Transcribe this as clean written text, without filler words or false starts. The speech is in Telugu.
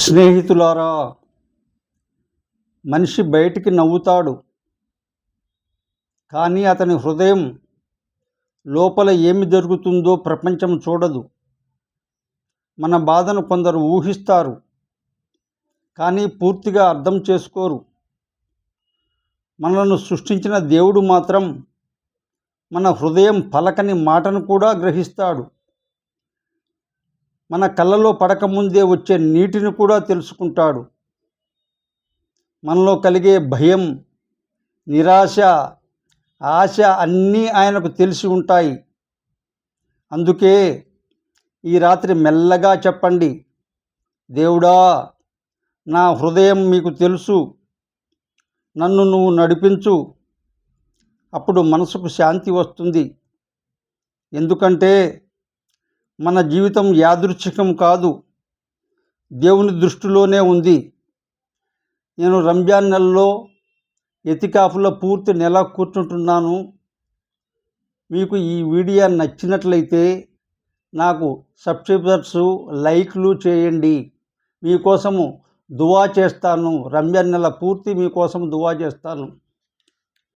స్నేహితులారా, మనిషి బయటికి నవ్వుతాడు, కానీ అతని హృదయం లోపల ఏమి జరుగుతుందో ప్రపంచం చూడదు. మన బాధను కొందరు ఊహిస్తారు, కానీ పూర్తిగా అర్థం చేసుకోరు. మనలను సృష్టించిన దేవుడు మాత్రం మన హృదయం పలకని మాటను కూడా గ్రహిస్తాడు. మన కళ్ళలో పడకముందే వచ్చే నీటిని కూడా తెలుసుకుంటాడు. మనలో కలిగే భయం, నిరాశ, ఆశ అన్నీ ఆయనకు తెలిసి ఉంటాయి. అందుకే ఈ రాత్రి మెల్లగా చెప్పండి, దేవుడా, నా హృదయం మీకు తెలుసు, నన్ను నువ్వు నడిపించు. అప్పుడు మనసుకు శాంతి వస్తుంది. ఎందుకంటే మన జీవితం యాదృచ్ఛికం కాదు, దేవుని దృష్టిలోనే ఉంది. నేను రంజాన్ నెలలో ఎతికాఫ్లో పూర్తి నెల కూర్చుంటున్నాను. మీకు ఈ వీడియో నచ్చినట్లయితే నాకు సబ్స్క్రైబర్స్, లైక్లు చేయండి. మీకోసము దువా చేస్తాను. రంజాన్ నెల పూర్తి మీకోసం దువా చేస్తాను.